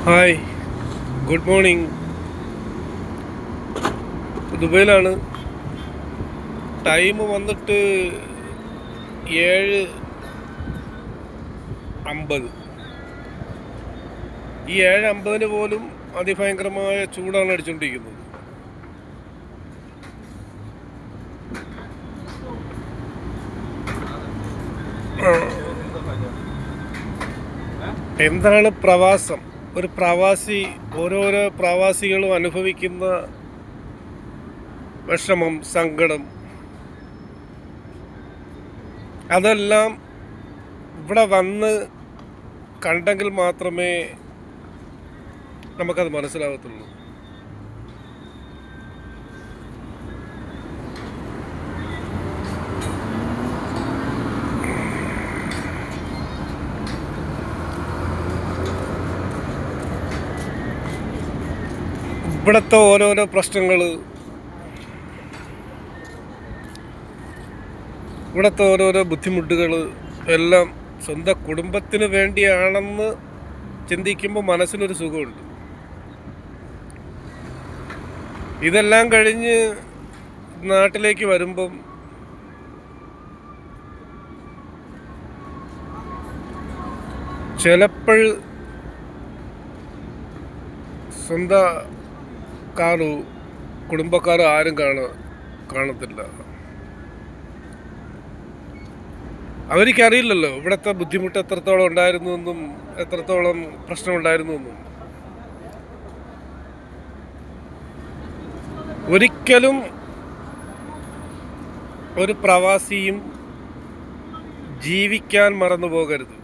Hi, good morning. ദുബൈയിലാണ്. Time വന്നിട്ട് 7:50. ഈ 7:50 പോലും അതിഭയങ്കരമായ ചൂടാണ് അടിച്ചുകൊണ്ടിരിക്കുന്നത്. എന്താണ് പ്രവാസം? ഒരു പ്രവാസി, ഓരോരോ പ്രവാസികളും അനുഭവിക്കുന്ന വിഷമം, സങ്കടം, അതെല്ലാം ഇവിടെ വന്ന് കണ്ടെങ്കിൽ മാത്രമേ നമുക്കത് മനസ്സിലാവത്തുള്ളൂ. ഇവിടുത്തെ ഓരോരോ പ്രശ്നങ്ങൾ, ഇവിടുത്തെ ഓരോരോ ബുദ്ധിമുട്ടുകൾ എല്ലാം സ്വന്തം കുടുംബത്തിന് വേണ്ടിയാണെന്ന് ചിന്തിക്കുമ്പോൾ മനസ്സിനൊരു സുഖമുണ്ട്. ഇതെല്ലാം കഴിഞ്ഞ് നാട്ടിലേക്ക് വരുമ്പം ചിലപ്പോൾ സ്വന്തം കുടുംബക്കാർ ആരും കാണത്തില്ല. അവർക്കറിയില്ലല്ലോ ഇവിടുത്തെ ബുദ്ധിമുട്ട് എത്രത്തോളം ഉണ്ടായിരുന്നു എന്നും എത്രത്തോളം പ്രശ്നമുണ്ടായിരുന്നു എന്നും. ഒരിക്കലും ഒരു പ്രവാസിയും ജീവിക്കാൻ മറന്നു പോകരുത്.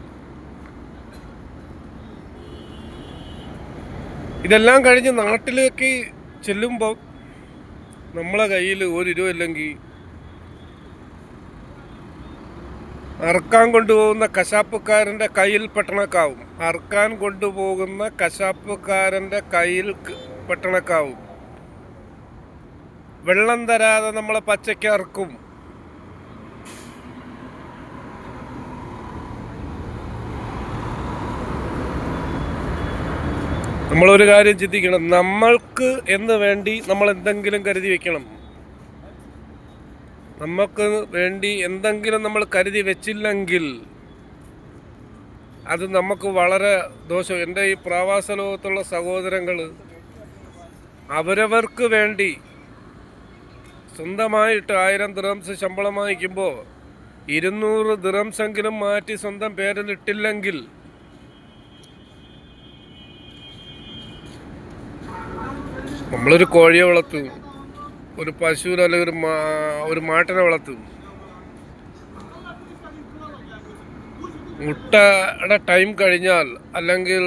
ഇതെല്ലാം കഴിഞ്ഞ് നാട്ടിലേക്ക് ചെല്ലുമ്പോൾ നമ്മളെ കയ്യിൽ ഒരു രൂപ ഇല്ലെങ്കിൽ അറുക്കാൻ കൊണ്ടുപോകുന്ന കശാപ്പുകാരൻ്റെ കയ്യിൽ പെട്ടണക്കാവും. അറുക്കാൻ കൊണ്ടുപോകുന്ന കശാപ്പുകാരൻ്റെ കയ്യിൽ പെട്ടണക്കാവും. വെള്ളം തരാതെ നമ്മളെ പച്ചയ്ക്ക് അറുക്കും. നമ്മളൊരു കാര്യം ചിന്തിക്കണം, നമ്മൾക്ക് എന്ന് വേണ്ടി നമ്മൾ എന്തെങ്കിലും കരുതി വെക്കണം. നമുക്ക് വേണ്ടി എന്തെങ്കിലും നമ്മൾ കരുതി വെച്ചില്ലെങ്കിൽ അത് നമുക്ക് വളരെ ദോഷം. എൻ്റെ ഈ പ്രവാസ ലോകത്തുള്ള സഹോദരങ്ങൾ അവരവർക്ക് വേണ്ടി സ്വന്തമായിട്ട് 1000 ദിർഹംസ് ശമ്പളം വാങ്ങിക്കുമ്പോൾ 200 ദിർഹംസെങ്കിലും മാറ്റി സ്വന്തം പേരിലിട്ടില്ലെങ്കിൽ നമ്മളൊരു കോഴിയെ വളർത്തും, ഒരു പശുവിനെ അല്ലെങ്കിൽ ഒരു മാട്ടിനെ വളർത്തും. മുട്ടയുടെ ടൈം കഴിഞ്ഞാൽ അല്ലെങ്കിൽ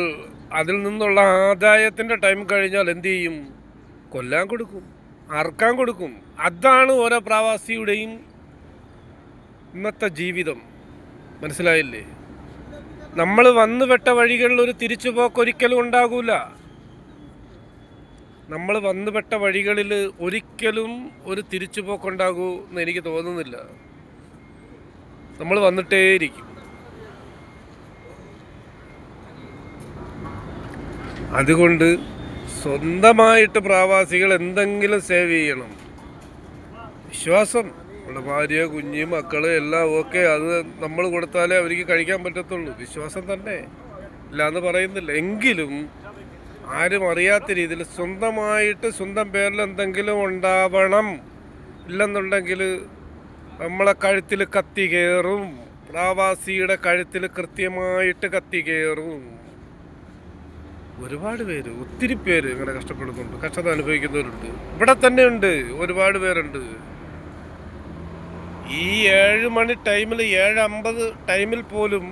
അതിൽ നിന്നുള്ള ആദായത്തിൻ്റെ ടൈം കഴിഞ്ഞാൽ എന്തു ചെയ്യും? കൊല്ലാൻ കൊടുക്കും, അറുക്കാൻ കൊടുക്കും. അതാണ് ഓരോ പ്രവാസിയുടെയും ഇന്നത്തെ ജീവിതം. മനസ്സിലായില്ലേ? നമ്മൾ വന്നുപെട്ട വഴികളിൽ ഒരു തിരിച്ചുപോക്ക് ഒരിക്കലും ഉണ്ടാകൂല. നമ്മൾ വന്നുപെട്ട വഴികളിൽ ഒരിക്കലും ഒരു തിരിച്ചുപോക്കുണ്ടാകൂ എന്ന് എനിക്ക് തോന്നുന്നില്ല. നമ്മൾ വന്നിട്ടേയിരിക്കും. അതുകൊണ്ട് സ്വന്തമായിട്ട് പ്രവാസികൾ എന്തെങ്കിലും സേവ് ചെയ്യണം. വിശ്വാസം, നമ്മുടെ ഭാര്യ, കുഞ്ഞ്, മക്കള് എല്ലാം ഓക്കെ, അത് നമ്മൾ കൊടുത്താലേ അവർക്ക് കഴിക്കാൻ പറ്റത്തുള്ളൂ. വിശ്വാസം തന്നെ ഇല്ലയെന്ന് പറയുന്നില്ല. എങ്കിലും ആരും അറിയാത്ത രീതിയിൽ സ്വന്തമായിട്ട് സ്വന്തം പേരിൽ എന്തെങ്കിലും ഉണ്ടാവണം. ഇല്ലെന്നുണ്ടെങ്കിൽ നമ്മളെ കഴുത്തിൽ കത്തി കയറും. പ്രവാസിയുടെ കഴുത്തിൽ കൃത്യമായിട്ട് കത്തി കയറും. ഒരുപാട് പേര്, ഒത്തിരി പേര് ഇങ്ങനെ കഷ്ടപ്പെടുന്നുണ്ട്, കഷ്ടത അനുഭവിക്കുന്നവരുണ്ട്. ഇവിടെ തന്നെ ഉണ്ട്, ഒരുപാട് പേരുണ്ട്. ഈ 7 മണി ടൈമിൽ, 7:50 ടൈമിൽ പോലും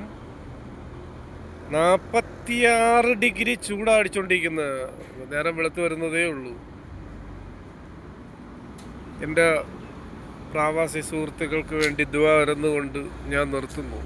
46 ഡിഗ്രി ചൂടാടിച്ചോണ്ടിരിക്കുന്നത്. നേരം വെളുത്ത് വരുന്നതേ ഉള്ളൂ. എൻ്റെ പ്രവാസി സുഹൃത്തുക്കൾക്ക് വേണ്ടി ദുആ വരുന്നുകൊണ്ട് ഞാൻ നിർത്തുന്നു.